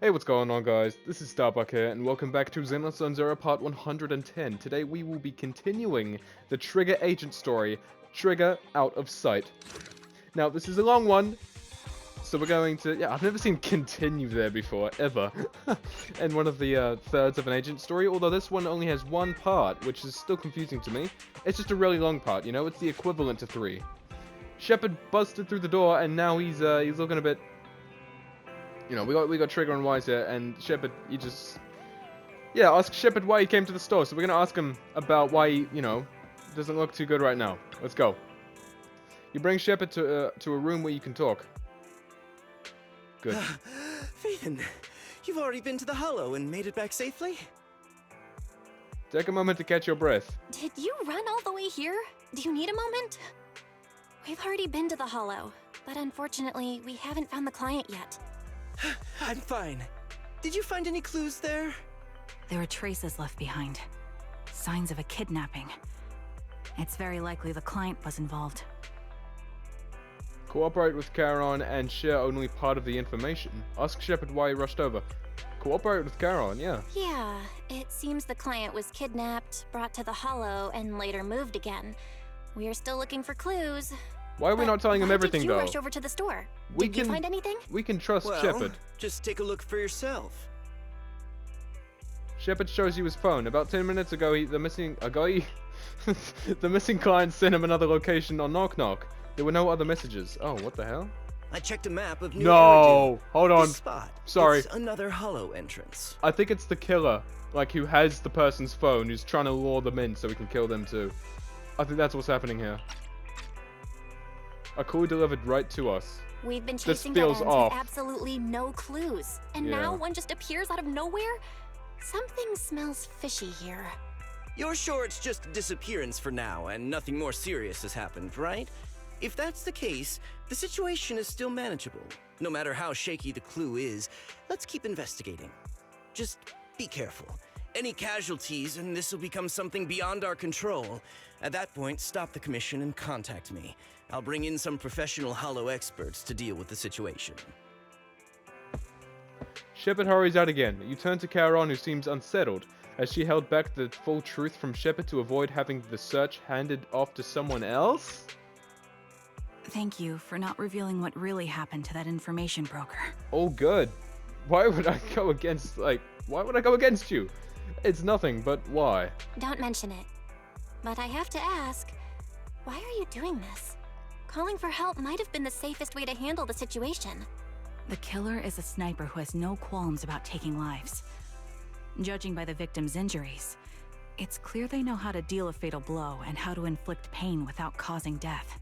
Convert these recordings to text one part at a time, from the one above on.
Hey, what's going on, guys? This is Starbuck here, and welcome back to Zenless Zone Zero Part 110. Today we will be continuing the Trigger agent story, Trigger Out of Sight. Now, this is a long one, so we're going to... Yeah, I've never seen continue there before, ever, in one of the thirds of an agent story, although this one only has one part, which is still confusing to me. It's just a really long part, you know? It's the equivalent to 3. Shepard busted through the door, and now he's looking a bit... You know, we got Trigger and Wise here, and Shepard, he just... Yeah, ask Shepard why he came to the store, so we're gonna ask him about why he, you know, doesn't look too good right now. Let's go. You bring Shepard to a room where you can talk. Good. Phaeton, you've already been to the Hollow and made it back safely? Take a moment to catch your breath. Did you run all the way here? Do you need a moment? We've already been to the Hollow, but unfortunately, we haven't found the client yet. I'm fine. Did you find any clues there? There are traces left behind. Signs of a kidnapping. It's very likely the client was involved. Cooperate with Charon and share only part of the information. Ask Shepard why he rushed over. Cooperate with Charon, yeah. Yeah, it seems the client was kidnapped, brought to the Hollow, and later moved again. We are still looking for clues. Why are we not telling him everything, Why though? did you rush over to the store? We Did you can- find anything? We can trust Well, Shepard. just take a look for yourself. Shepard shows you his phone. About 10 minutes ago, the missing client sent him another location on Knock Knock. There were no other messages. Oh, what the hell? I checked a map of New No! Hold on. This spot. Sorry. It's another Hollow entrance. I think it's the killer, like, who has the person's phone, who's trying to lure them in so we can kill them too. I think that's what's happening here. A clue delivered right to us. We've been This chasing feels dead ends off. with absolutely no clues. And Yeah. now one just appears out of nowhere? Something smells fishy here. You're sure it's just a disappearance for now and nothing more serious has happened, right? If that's the case, the situation is still manageable. No matter how shaky the clue is, let's keep investigating. Just be careful. Any casualties and this will become something beyond our control. At that point, stop the commission and contact me. I'll bring in some professional Hollow experts to deal with the situation. Shepard hurries out again. You turn to Charon, who seems unsettled, as she held back the full truth from Shepard to avoid having the search handed off to someone else? Thank you for not revealing what really happened to that information broker. Oh, good. Why would I go against, why would I go against you? It's nothing, but why? Don't mention it. But I have to ask, why are you doing this? Calling for help might have been the safest way to handle the situation. The killer is a sniper who has no qualms about taking lives. Judging by the victim's injuries, it's clear they know how to deal a fatal blow and how to inflict pain without causing death.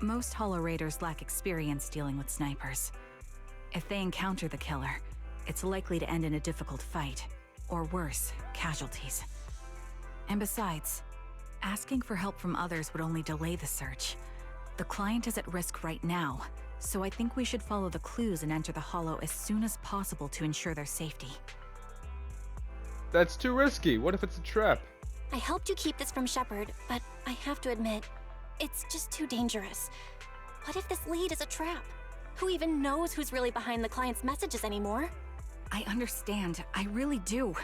Most Hollow Raiders lack experience dealing with snipers. If they encounter the killer, it's likely to end in a difficult fight, or worse, casualties. And besides, asking for help from others would only delay the search. The client is at risk right now, so I think we should follow the clues and enter the Hollow as soon as possible to ensure their safety. That's too risky. What if it's a trap? I helped you keep this from Shepard, but I have to admit, it's just too dangerous. What if this lead is a trap? Who even knows who's really behind the client's messages anymore? I understand, I really do.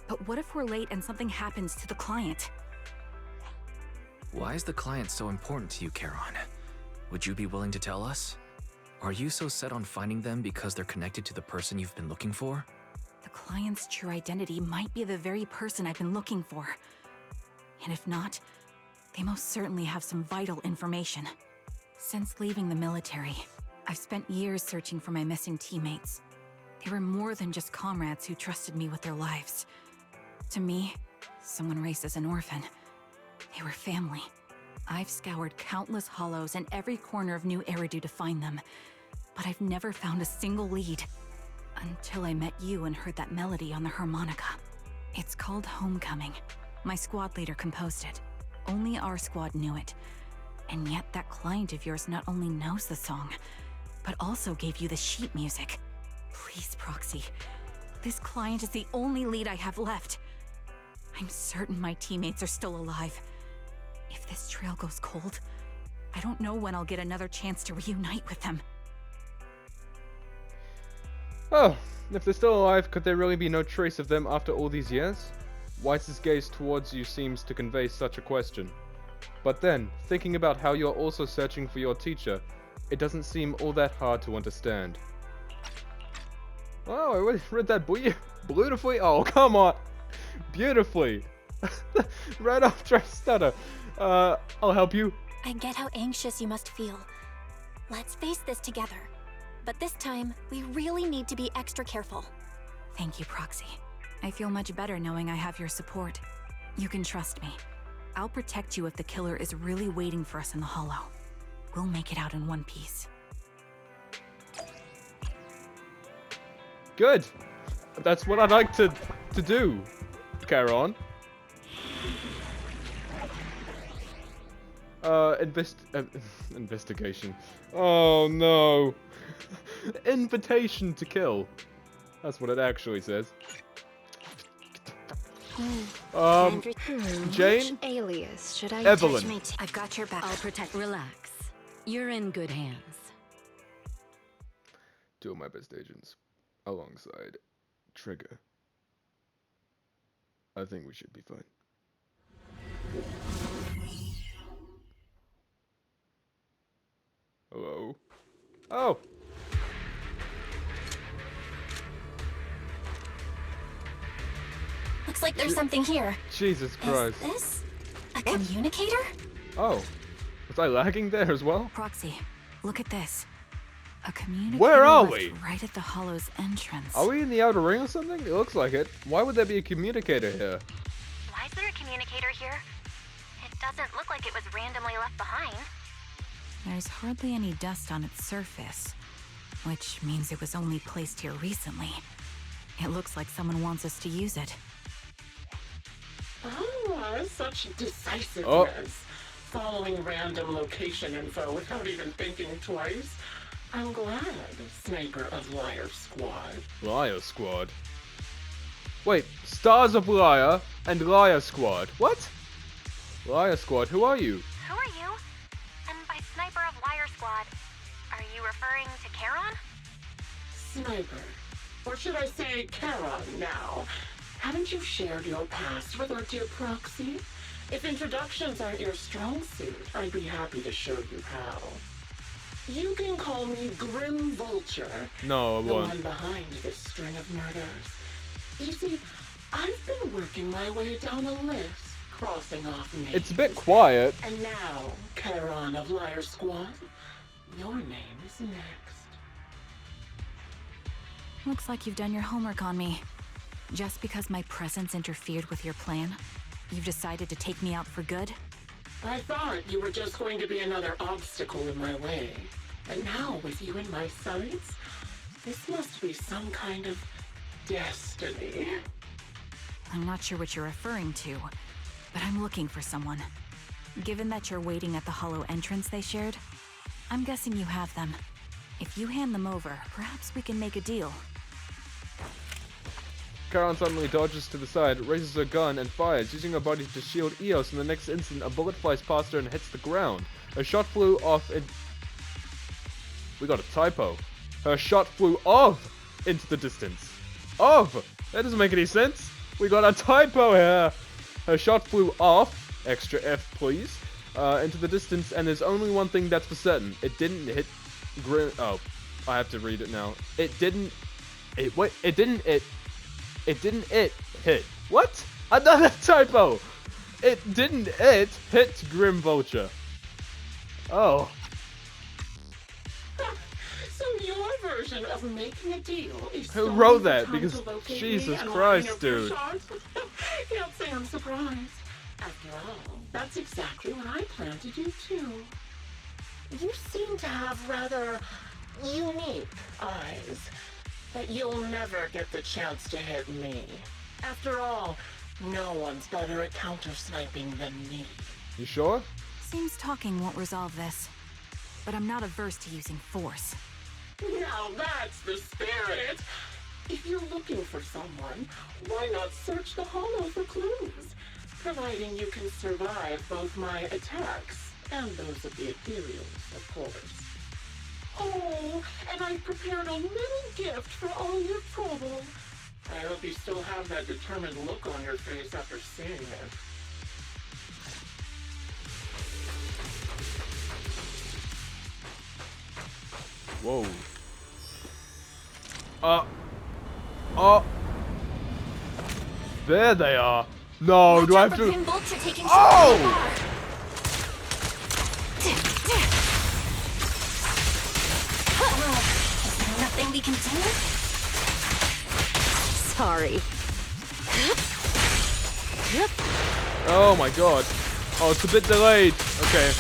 But what if we're late and something happens to the client? Why is the client so important to you, Charon? Would you be willing to tell us? Are you so set on finding them because they're connected to the person you've been looking for? The client's true identity might be the very person I've been looking for. And if not, they most certainly have some vital information. Since leaving the military, I've spent years searching for my missing teammates. They were more than just comrades who trusted me with their lives. To me, someone raised as an orphan, they were family. I've scoured countless hollows and every corner of New Eridu to find them, but I've never found a single lead. Until I met you and heard that melody on the harmonica. It's called Homecoming. My squad leader composed it. Only our squad knew it. And yet that client of yours not only knows the song, but also gave you the sheet music. Please, Proxy. This client is the only lead I have left. I'm certain my teammates are still alive. If this trail goes cold, I don't know when I'll get another chance to reunite with them. Oh, If they're still alive, could there really be no trace of them after all these years? Weiss's gaze towards you seems to convey such a question. But then, thinking about how you're also searching for your teacher, it doesn't seem all that hard to understand. Oh, I read that beautifully. Oh, come on. Beautifully. Right after I stutter. I'll help you. I get how anxious you must feel. Let's face this together. But this time, we really need to be extra careful. Thank you, Proxy. I feel much better knowing I have your support. You can trust me. I'll protect you if the killer is really waiting for us in the Hollow. We'll make it out in one piece. Good. That's what I'd like to do, Charon. Investigation. Oh no. Invitation to kill. That's what it actually says. Jane? Which alias should I Evelyn. attach my t- I've got your back. I'll protect. Relax. You're in good hands. Two of my best agents. Alongside Trigger. I think we should be fine. Hello? Oh! Looks like there's something here. Jesus Christ. Is this a communicator? Oh. Was I lagging there as well? Proxy, look at this. A communicator Where are left we? right at the Hollow's entrance. Are we in the outer ring or something? It looks like it. Why would there be a communicator here? Why is there a communicator here? It doesn't look like it was randomly left behind. There's hardly any dust on its surface, which means it was only placed here recently. It looks like someone wants us to use it. Oh, such decisiveness. Oh. Following random location info without even thinking twice. I'm glad, Sniper of Liar Squad. Liar Squad? Wait, Stars of Liar and Liar Squad. What? Liar Squad, who are you? Who are you? And by Sniper of Liar Squad, are you referring to Charon? Sniper. Or should I say Charon now? Haven't you shared your past with our dear Proxy? If introductions aren't your strong suit, I'd be happy to show you how. You can call me Grim Vulture, No, I the won't. one behind this string of murders. You see, I've been working my way down a list, crossing off names. It's a bit quiet. And now, Charon of Liar Squad, your name is next. Looks like you've done your homework on me. Just because my presence interfered with your plan, you've decided to take me out for good? I thought you were just going to be another obstacle in my way. And now, with you in my sights, this must be some kind of destiny. I'm not sure what you're referring to, but I'm looking for someone. Given that you're waiting at the Hollow entrance they shared, I'm guessing you have them. If you hand them over, perhaps we can make a deal. Charon suddenly dodges to the side, raises her gun, and fires, using her body to shield Eos. In the next instant, a bullet flies past her and hits the ground. Her shot flew off in... We got a typo. Her shot flew off into the distance. Off! That doesn't make any sense. We got a typo here. Her shot flew off, extra F please, into the distance, and there's only one thing that's for certain. It didn't hit Oh, I have to read it now. It didn't hit. What? Another typo! It didn't hit Grim Vulture. Oh. So your version of making a deal is Who so wrote you that? come Because to locate Jesus me and Christ, line up your dude. shots? Can't say I'm surprised. After all, that's exactly what I plan to do too. You seem to have rather unique eyes, but you'll never get the chance to hit me. After all, no one's better at counter-sniping than me. You sure? Seems talking won't resolve this, but I'm not averse to using force. Now that's the spirit! If you're looking for someone, why not search the Hollow for clues? Providing you can survive both my attacks and those of the Ethereals, of course. Oh, and I prepared a little gift for all your trouble. I hope you still have that determined look on your face after seeing it. Whoa. Oh. There they are. No, Watch do I out have for to? Grim Vulture taking Oh! Is there nothing we can do? Sorry. Oh my god. Oh, it's a bit delayed. Okay.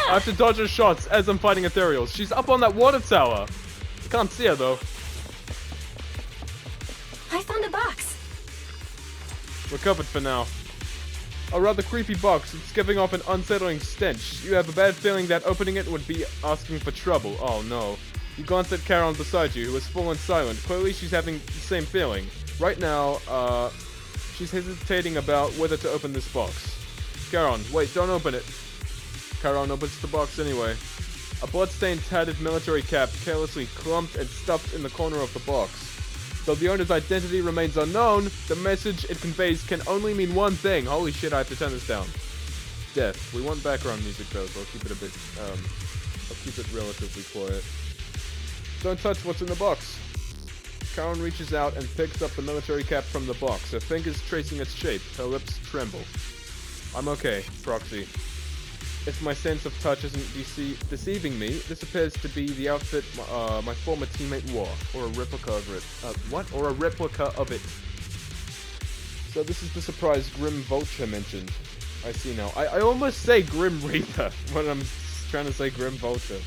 I have to dodge her shots as I'm fighting ethereals. She's up on that water tower. I can't see her though. I found a box. We're covered for now. A rather creepy box. It's giving off an unsettling stench. You have a bad feeling that opening it would be asking for trouble. Oh no. You glance at Charon beside you, who is full and silent. Clearly she's having the same feeling. Right now, she's hesitating about whether to open this box. Charon, wait, don't open it. Charon opens the box anyway. A bloodstained, tattered military cap carelessly clumped and stuffed in the corner of the box. Though the owner's identity remains unknown, the message it conveys can only mean one thing. Holy shit, I have to turn this down. Death. We want background music though, so I'll keep it a bit, I'll keep it relatively quiet. Don't touch what's in the box. Charon reaches out and picks up the military cap from the box, her fingers tracing its shape, her lips tremble. I'm okay, Proxy. If my sense of touch isn't deceiving me, this appears to be the outfit my former teammate wore, or a replica of it. What? Or a replica of it. So this is the surprise Grim Vulture mentioned. I see now. I almost say Grim Reaper when I'm trying to say Grim Vulture.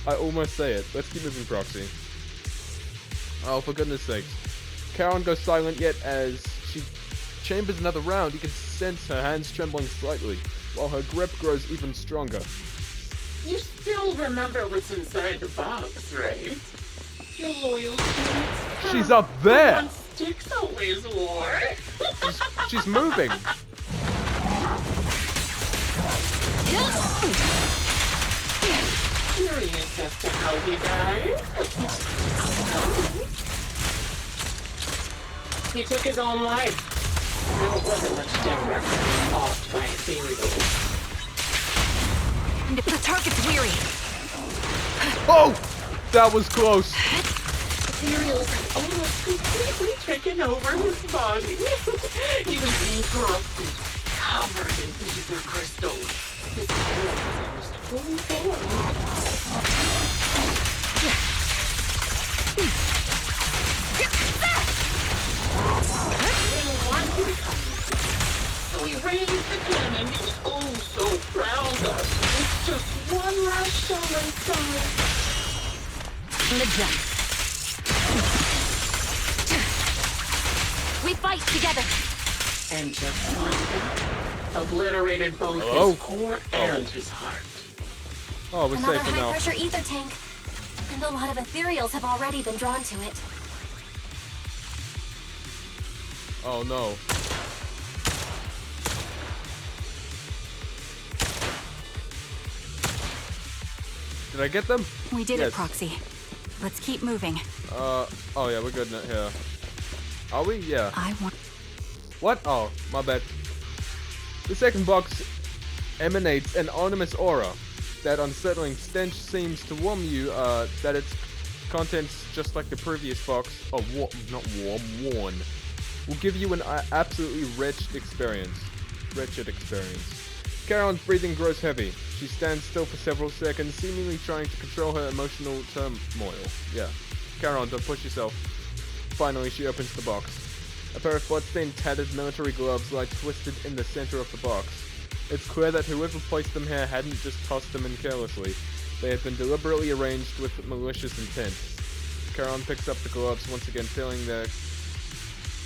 I almost say it. Let's keep moving, Proxy. Oh, for goodness sakes. Charon goes silent yet as she chambers another round. You can sense her hands trembling slightly, while her grip grows even stronger. You still remember what's inside the box, right? Your loyalty. She's up there! One sticks always war. She's moving! Curious as to how he died. He took his own life. It wasn't much different. Off by ethereal. The target's weary. Oh! That was close. Ethereals had almost completely taken over his body. He was corrupted, covered in ether crystals. His soul was almost fully formed. So he raised the cannon he was oh so proud of. With just one last shell inside. The jump. We fight together. And just like that, obliterated both Hello? his core and his heart. Oh, we're Another safe for now. high-pressure ether tank. And a lot of ethereals have already been drawn to it. Oh no. Did I get them? We did Yes. it, Proxy. Let's keep moving. Oh yeah, we're good here. Are we? Yeah. I want... What? Oh, my bad. The second box emanates an ominous aura. That unsettling stench seems to warn you that its contents, just like the previous box, warn, will give you an absolutely wretched experience. Charon's breathing grows heavy. She stands still for several seconds, seemingly trying to control her emotional turmoil. Yeah. Charon, don't push yourself. Finally, she opens the box. A pair of bloodstained, tattered military gloves lie twisted in the center of the box. It's clear that whoever placed them here hadn't just tossed them in carelessly. They had been deliberately arranged with malicious intent. Charon picks up the gloves, once again feeling their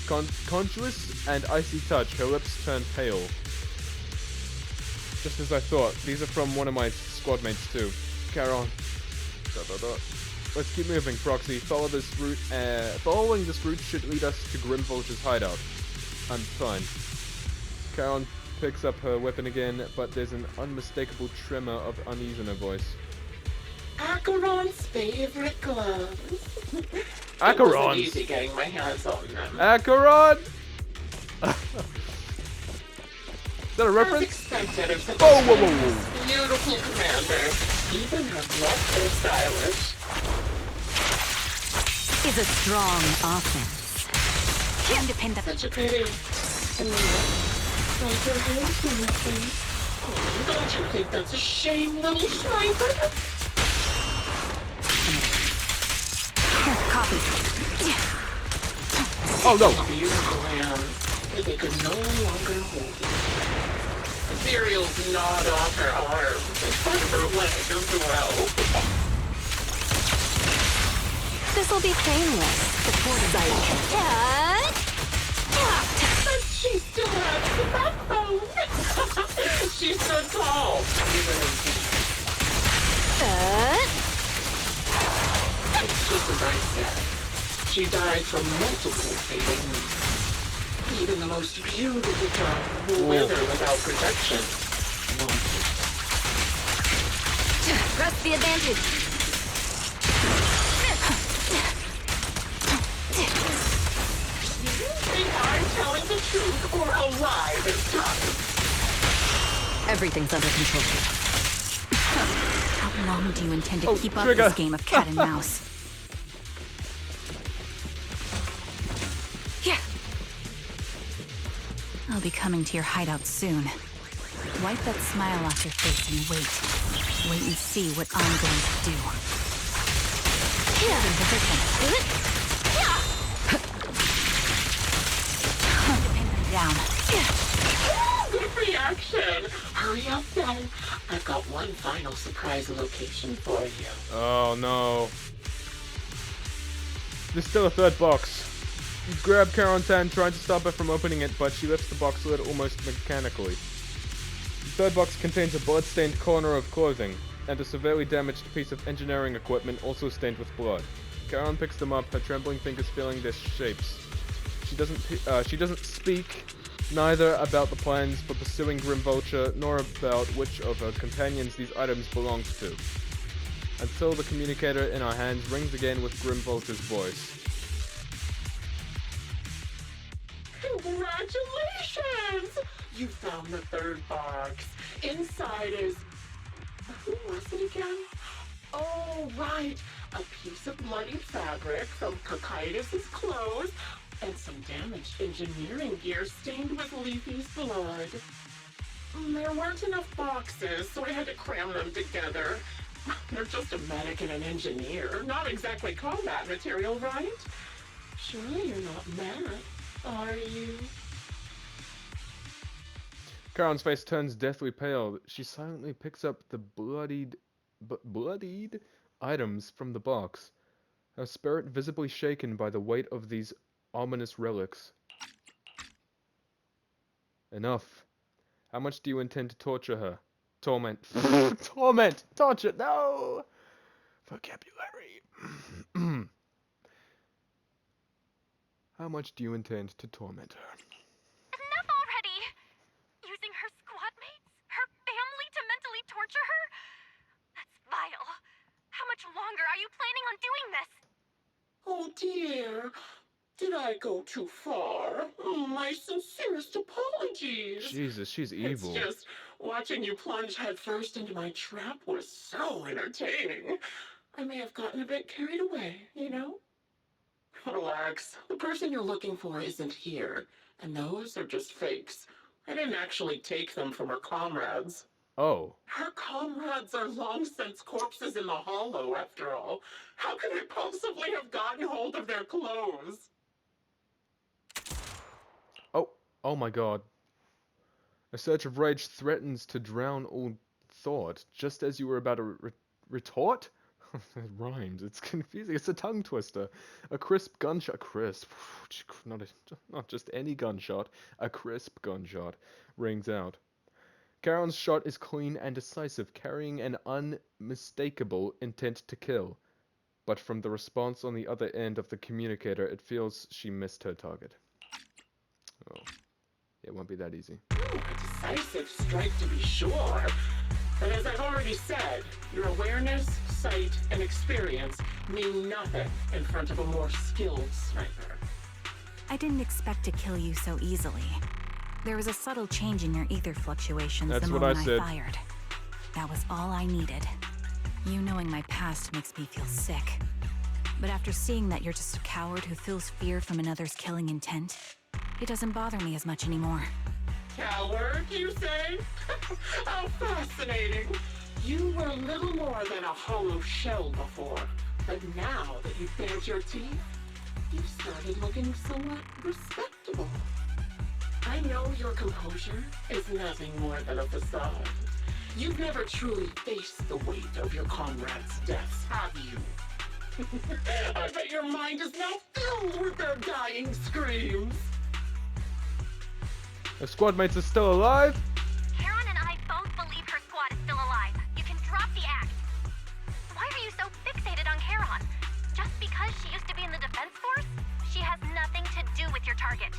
conscious and icy touch. Her lips turn pale. Just as I thought, these are from one of my squad mates too. Charon. Let's keep moving, Proxy. Follow this route. Following this route should lead us to Grim Vulture's hideout. I'm fine. Charon picks up her weapon again, but there's an unmistakable tremor of unease in her voice. Acheron's favorite gloves. It wasn't Acheron's. easy getting my hands on them. Acheron! Is that a As reference? expected of such Whoa, a whoa, whoa, whoa. famous, beautiful commander, even her gloves are stylish. Is a strong offense. Independent. Such a pity. And like your hands in the face. Oh, don't you think that's a shame, little sniper? Copy. Oh no! Beautiful hands, but they could no longer hold it. Ethereal's gnawed off her arm, and part of her leg as well. This'll be painless. The foresight. But she still has the backbone. She stood tall, even in peace. It's just as I said. She died from multiple fatal wounds. Even the most beautiful child will wither without protection. Won't it? Press the advantage. Do you think I'm telling the truth or a lie this time? Everything's under control. How long do you intend to Oh, keep up trigger. this game of cat and mouse? Yeah. I'll be coming to your hideout soon. Wipe that smile off your face and wait. Wait and see what I'm going to do. Hold in position. Independent down. Good reaction. Hurry up then. I've got one final surprise location for you. Oh no. There's still a third box. You grab Charon's hand, trying to stop her from opening it, but she lifts the box lid almost mechanically. The third box contains a blood-stained corner of clothing, and a severely damaged piece of engineering equipment also stained with blood. Charon picks them up, her trembling fingers feeling their shapes. She doesn't speak, neither about the plans for pursuing Grim Vulture, nor about which of her companions these items belonged to, until the communicator in our hands rings again with Grim Vulture's voice. Congratulations! You found the third box. Inside is... Who was it again? Oh, right. A piece of bloody fabric from Cocytus's clothes and some damaged engineering gear stained with Leafy's blood. There weren't enough boxes, so I had to cram them together. They're just a medic and an engineer, not exactly combat material, right? Surely you're not mad, are you? Charon's face turns deathly pale. She silently picks up the bloodied items from the box, her spirit visibly shaken by the weight of these ominous relics. Enough. How much do you intend to torture her? Torment. Torment! Torture! No! Vocabulary. How much do you intend to torment her? Enough already! Using her squad mates, her family to mentally torture her? That's vile. How much longer are you planning on doing this? Oh dear, did I go too far? My sincerest apologies. Jesus, she's evil. It's just watching you plunge headfirst into my trap was so entertaining. I may have gotten a bit carried away, you know? Relax. The person you're looking for isn't here, and those are just fakes. I didn't actually take them from her comrades. Oh. Her comrades are long since corpses in the hollow, after all. How could I possibly have gotten hold of their clothes? Oh my god. A surge of rage threatens to drown all thought, just as you were about to retort? It rhymes. It's confusing. It's a tongue twister. A crisp gunshot. Crisp. Not just any gunshot. A crisp gunshot rings out. Charon's shot is clean and decisive, carrying an unmistakable intent to kill. But from the response on the other end of the communicator, it feels she missed her target. Oh. It won't be that easy. A decisive strike to be sure. But as I've already said, your awareness, sight and experience mean nothing in front of a more skilled sniper. I didn't expect to kill you so easily. There was a subtle change in your ether fluctuations That's the what I moment said. fired. That was all I needed. You knowing my past makes me feel sick. But after seeing that you're just a coward who feels fear from another's killing intent, it doesn't bother me as much anymore. Coward, you say? How fascinating. You were little more than a hollow shell before, but now that you've bared your teeth, you've started looking somewhat respectable. I know your composure is nothing more than a facade. You've never truly faced the weight of your comrades' deaths, have you? I bet your mind is now filled with their dying screams. The squad mates are still alive? Karen and I both believe her squad is still alive. You can drop the act. Why are you so fixated on Karen? Just because she used to be in the defense force? She has nothing to do with your target.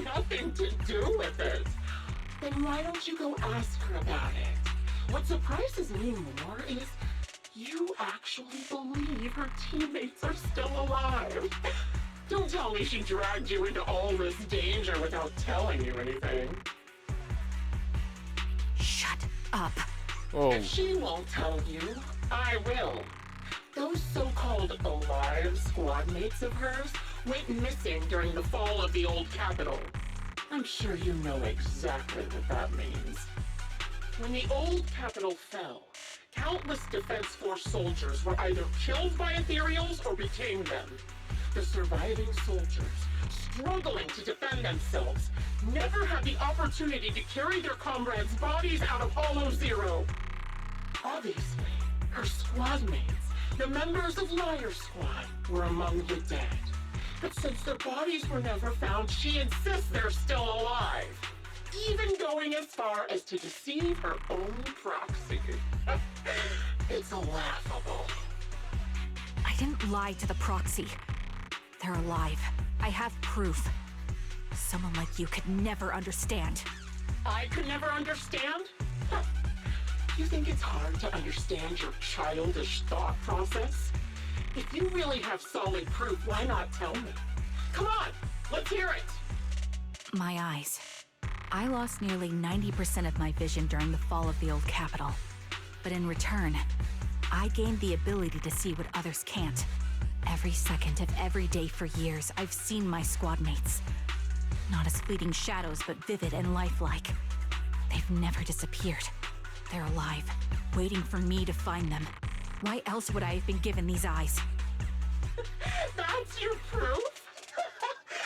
Nothing to do with it. Then why don't you go ask her about it? What surprises me more is you actually believe her teammates are still alive. Don't tell me she dragged you into all this danger without telling you anything. Shut up. Oh, If she won't tell you, I will. Those so-called alive squad mates of hers went missing during the fall of the old capital. I'm sure you know exactly what that means. When the old capital fell, countless Defense Force soldiers were either killed by Ethereals or became them. The surviving soldiers, struggling to defend themselves, never had the opportunity to carry their comrades' bodies out of Hollow Zero. Obviously, her squad mates, the members of Liar Squad, were among the dead. But since their bodies were never found, she insists they're still alive. Even going as far as to deceive her own proxy. It's laughable. I didn't lie to the proxy. They're alive. I have proof. Someone like you could never understand. I could never understand? You think it's hard to understand your childish thought process? If you really have solid proof, why not tell me? Come on, let's hear it! My eyes. I lost nearly 90% of my vision during the fall of the old capital. But in return, I gained the ability to see what others can't. Every second of every day for years, I've seen my squad mates. Not as fleeting shadows, but vivid and lifelike. They've never disappeared. They're alive, waiting for me to find them. Why else would I have been given these eyes? That's your proof?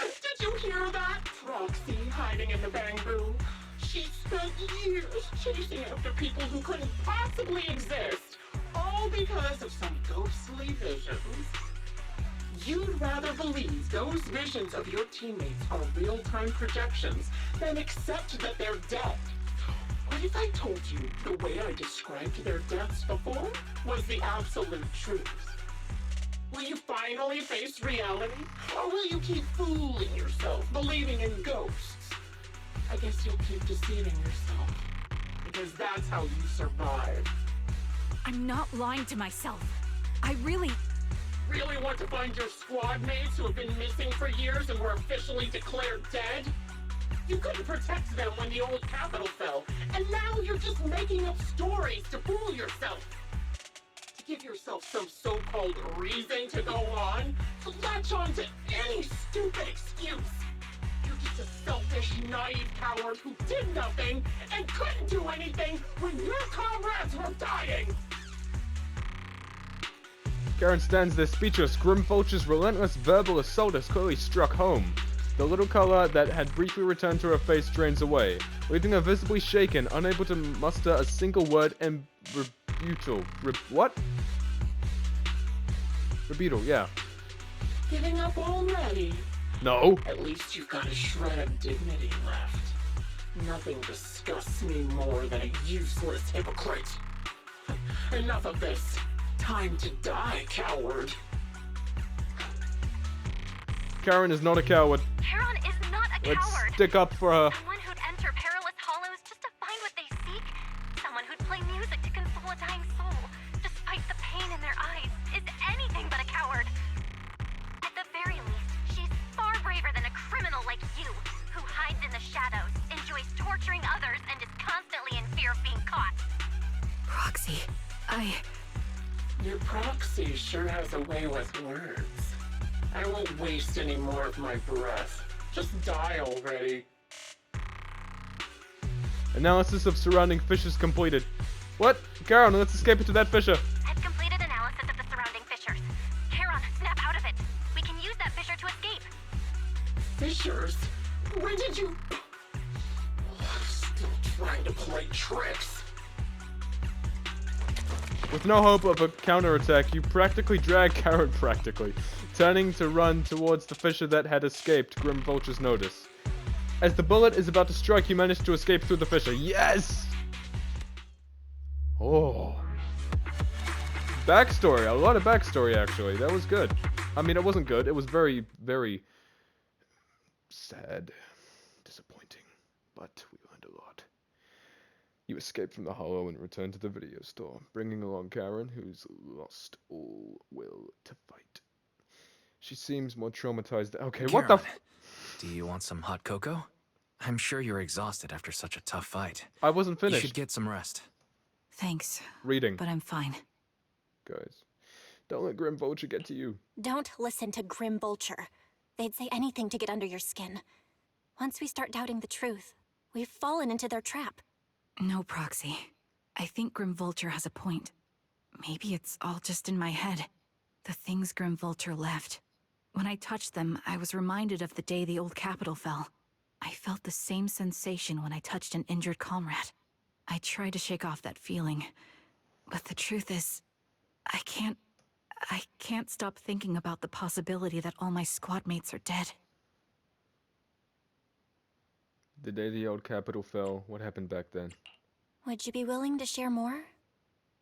Did you hear that? Proxy hiding in the bamboo. She spent years chasing after people who couldn't possibly exist, all because of some ghostly visions. You'd rather believe those visions of your teammates are real-time projections than accept that they're dead. What if I told you the way I described their deaths before was the absolute truth? Will you finally face reality? Or will you keep fooling yourself, believing in ghosts? I guess you'll keep deceiving yourself. Because that's how you survive. I'm not lying to myself. I really want to find your squad mates who have been missing for years and were officially declared dead? You couldn't protect them when the old capital fell, and now you're just making up stories to fool yourself. To give yourself some so-called reason to go on, to latch on to any stupid excuse. You're just a selfish, naive coward who did nothing and couldn't do anything when your comrades were dying. Karen stands there speechless. Grim Vulture's relentless verbal assault has clearly struck home. The little color that had briefly returned to her face drains away, leaving her visibly shaken, unable to muster a single word and rebuttal. What? Rebuttal, yeah. Giving up already? No. At least you've got a shred of dignity left. Nothing disgusts me more than a useless hypocrite. Enough of this. Time to die, coward. Karen is not a coward. Karen is not a Let's coward. stick up for her. Someone who'd enter perilous hollows just to find what they seek. Someone who'd play music to console a dying soul, despite the Proxy sure has a way with words. I won't waste any more of my breath. Just die already. Analysis of surrounding fissures completed. What? Charon, let's escape into that fissure. I've completed analysis of the surrounding fissures. Charon, snap out of it. We can use that fissure to escape. Fissures? When did you... Still trying to play tricks. With no hope of a counterattack, you practically drag Charon turning to run towards the fissure that had escaped Grim Vulture's notice. As the bullet is about to strike, you manage to escape through the fissure. Yes! Oh. Backstory. A lot of backstory, actually. That was good. I mean, it wasn't good. It was very, very sad. Disappointing. But we learned a lot. You escape from the hollow and return to the video store, bringing along Karen, who's lost all will to fight. She seems more traumatized. Okay, Charon, what the do you want some hot cocoa? I'm sure you're exhausted after such a tough fight. I wasn't You finished. should get some rest. Thanks, Reading. but I'm fine. Guys, don't let Grim Vulture get to you. Don't listen to Grim Vulture. They'd say anything to get under your skin. Once we start doubting the truth, we've fallen into their trap. No, Proxy. I think Grim Vulture has a point. Maybe it's all just in my head. The things Grim Vulture left. When I touched them, I was reminded of the day the old capital fell. I felt the same sensation when I touched an injured comrade. I tried to shake off that feeling, but the truth is, I can't stop thinking about the possibility that all my squad mates are dead. The day the old capital fell, what happened back then? Would you be willing to share more?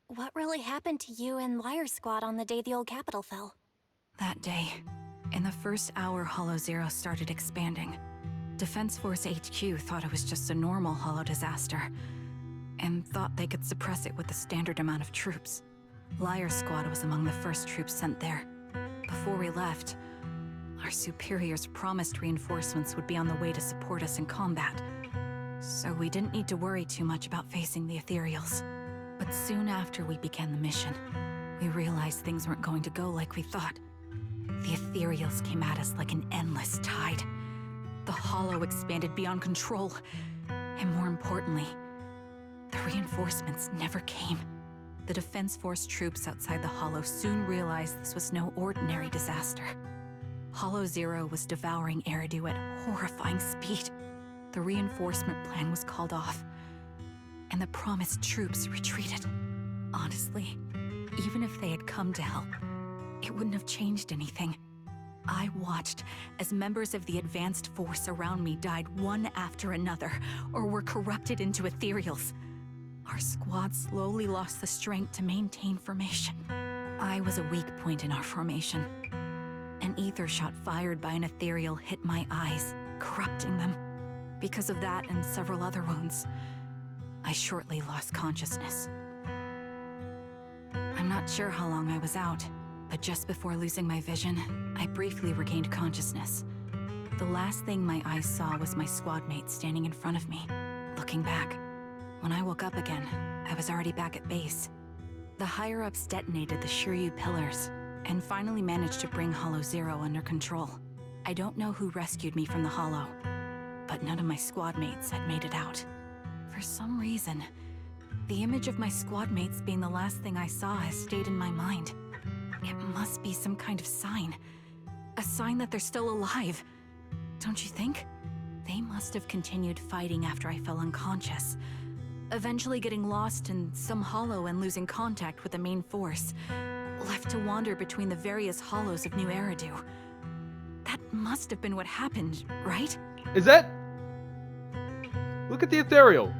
What really happened to you and Liar Squad on the day the old capital fell? That day, in the first hour Hollow Zero started expanding, Defense Force HQ thought it was just a normal Hollow disaster, and thought they could suppress it with the standard amount of troops. Liar Squad was among the first troops sent there. Before we left, our superiors promised reinforcements would be on the way to support us in combat, so we didn't need to worry too much about facing the Ethereals. But soon after we began the mission, we realized things weren't going to go like we thought. The Ethereals came at us like an endless tide. The Hollow expanded beyond control, and more importantly, the reinforcements never came. The Defense Force troops outside the Hollow soon realized this was no ordinary disaster. Hollow Zero was devouring Eridu at horrifying speed. The reinforcement plan was called off, and the promised troops retreated. Honestly, even if they had come to help, it wouldn't have changed anything. I watched as members of the advanced force around me died one after another, or were corrupted into ethereals. Our squad slowly lost the strength to maintain formation. I was a weak point in our formation. An ether shot fired by an ethereal hit my eyes, corrupting them. Because of that and several other wounds, I shortly lost consciousness. I'm not sure how long I was out, but just before losing my vision, I briefly regained consciousness. The last thing my eyes saw was my squad mate standing in front of me, looking back. When I woke up again, I was already back at base. The higher-ups detonated the Shiryu pillars, and finally managed to bring Hollow Zero under control. I don't know who rescued me from the Hollow, but none of my squad mates had made it out. For some reason, the image of my squad mates being the last thing I saw has stayed in my mind. It must be some kind of sign. A sign that they're still alive. Don't you think? They must have continued fighting after I fell unconscious, eventually getting lost in some hollow and losing contact with the main force, left to wander between the various hollows of New Eridu. That must have been what happened, right? Is that... Look at the ethereal.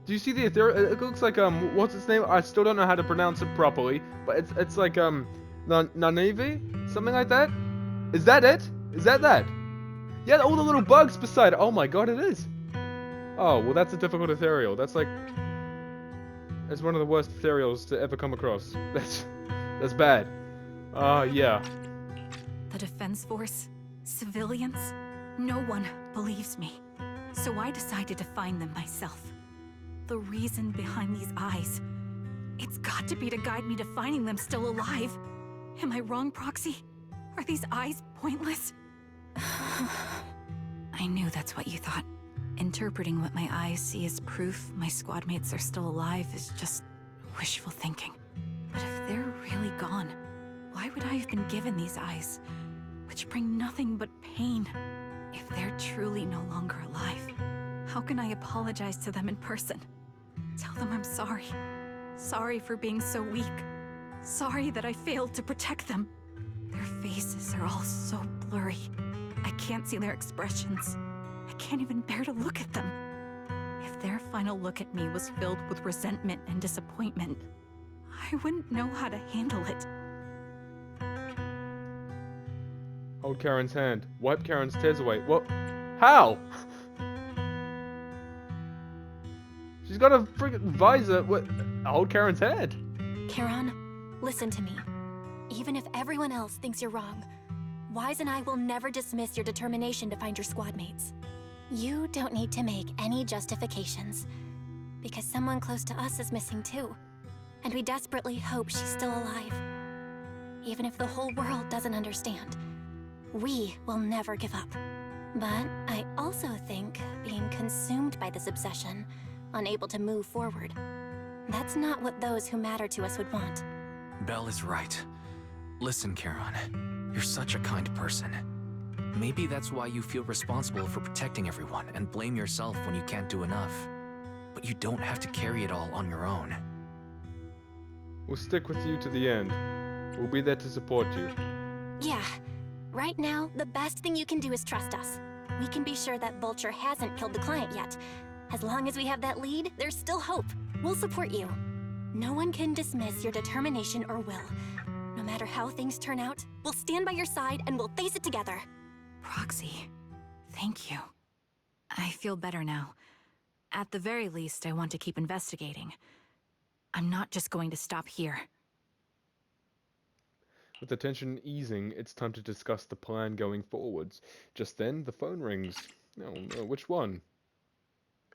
Do you see the ethereal? It looks like, what's its name? I still don't know how to pronounce it properly, but it's like, Nanavi? Something like that? Is that it? Is that? Yeah, all the little bugs beside it. Oh my god, it is. Oh, well that's a difficult ethereal. That's like... It's one of the worst ethereals to ever come across. That's bad. Yeah. The Defense Force? Civilians? No one believes me. So I decided to find them myself. The reason behind these eyes, It's got to be to guide me to finding them still alive. Am I wrong, Proxy? Are these eyes pointless? I knew that's what you thought. Interpreting what my eyes see as proof my squad mates are still alive is just wishful thinking. But if they're really gone, why would I have been given these eyes, which bring nothing but pain? If they're truly no longer alive, how can I apologize to them in person? Tell them I'm sorry. Sorry for being so weak. Sorry that I failed to protect them. Their faces are all so blurry. I can't see their expressions. I can't even bear to look at them. If their final look at me was filled with resentment and disappointment, I wouldn't know how to handle it. Hold Karen's hand. Wipe Karen's tears away. What? How? She's got a freaking visor. What? Hold Karen's head. Charon, listen to me. Even if everyone else thinks you're wrong, Wise and I will never dismiss your determination to find your squad mates. You don't need to make any justifications, because someone close to us is missing too, and we desperately hope she's still alive. Even if the whole world doesn't understand, we will never give up. But I also think being consumed by this obsession, unable to move forward, that's not what those who matter to us would want. Belle is right. Listen, Charon, you're such a kind person. Maybe that's why you feel responsible for protecting everyone and blame yourself when you can't do enough. But you don't have to carry it all on your own. We'll stick with you to the end. We'll be there to support you. Yeah. Right now, the best thing you can do is trust us. We can be sure that Vulture hasn't killed the client yet. As long as we have that lead, there's still hope. We'll support you. No one can dismiss your determination or will. No matter how things turn out, we'll stand by your side and we'll face it together. Proxy, thank you. I feel better now. At the very least, I want to keep investigating. I'm not just going to stop here. With the tension easing, it's time to discuss the plan going forwards. Just then, the phone rings. Oh no, which one?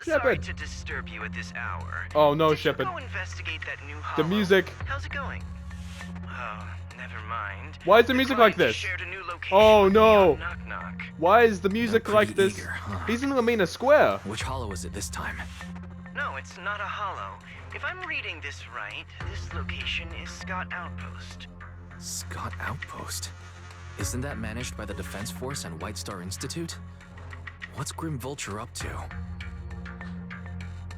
Sorry Shepard! to disturb you at this hour. Oh no, Did Shepard. you go investigate that new The hollow? music. How's it going? Oh, never mind. Why is the music like client this? shared a new location Oh with me no! on Knock Knock. Why is the music They're like pretty this? eager, huh? He's in Lamina Square. Which hollow is it this time? No, it's not a hollow. If I'm reading this right, this location is Scott Outpost. Scott Outpost? Isn't that managed by the Defense Force and White Star Institute? What's Grim Vulture up to?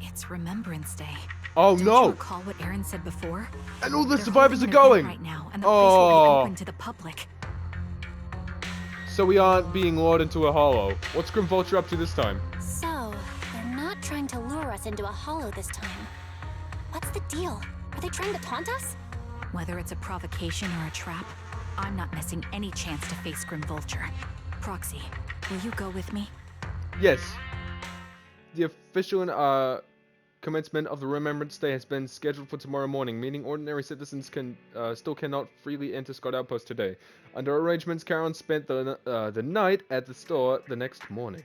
It's Remembrance Day. Oh Don't no! you recall what Aaron said before? And all the They're survivors are holding an event going! right now, and the place will be Oh. open to the public. So we aren't being lured into a hollow. What's Grim Vulture up to this time? So, they're not trying to lure us into a hollow this time. What's the deal? Are they trying to taunt us? Whether it's a provocation or a trap, I'm not missing any chance to face Grim Vulture. Proxy, will you go with me? Yes. The official commencement of the Remembrance Day has been scheduled for tomorrow morning, meaning ordinary citizens still cannot freely enter Scott Outpost today. Under arrangements, Karen spent the night at the store the next morning.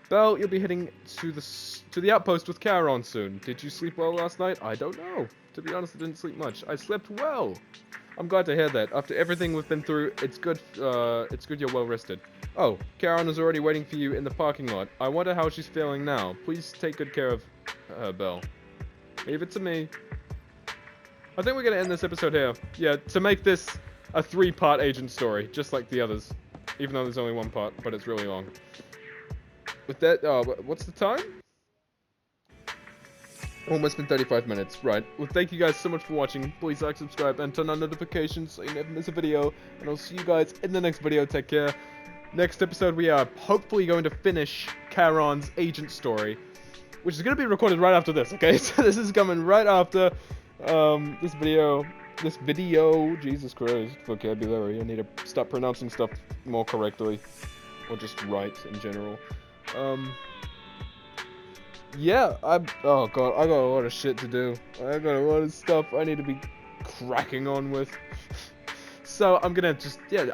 Belle, you'll be heading to the outpost with Charon soon. Did you sleep well last night? I don't know. To be honest, I didn't sleep much. I slept well. I'm glad to hear that. After everything we've been through, it's good you're well rested. Oh, Charon is already waiting for you in the parking lot. I wonder how she's feeling now. Please take good care of her, Belle. Leave it to me. I think we're gonna end this episode here. Yeah, to make this a 3-part agent story, just like the others. Even though there's only 1 part, but it's really long. With that, what's the time? Almost been 35 minutes, right. Well, thank you guys so much for watching. Please like, subscribe, and turn on notifications so you never miss a video. And I'll see you guys in the next video. Take care. Next episode, we are hopefully going to finish Charon's agent story, which is going to be recorded right after this, okay? So this is coming right after this video. Jesus Christ, vocabulary. I need to stop pronouncing stuff more correctly. Or just right in general. Yeah, oh god, I got a lot of shit to do. I got a lot of stuff I need to be cracking on with. So I'm gonna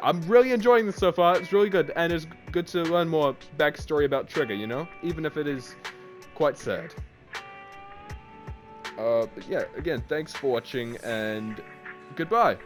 I'm really enjoying this so far. It's really good, and it's good to learn more backstory about Trigger, you know? Even if it is quite sad. But yeah, again, thanks for watching, and goodbye.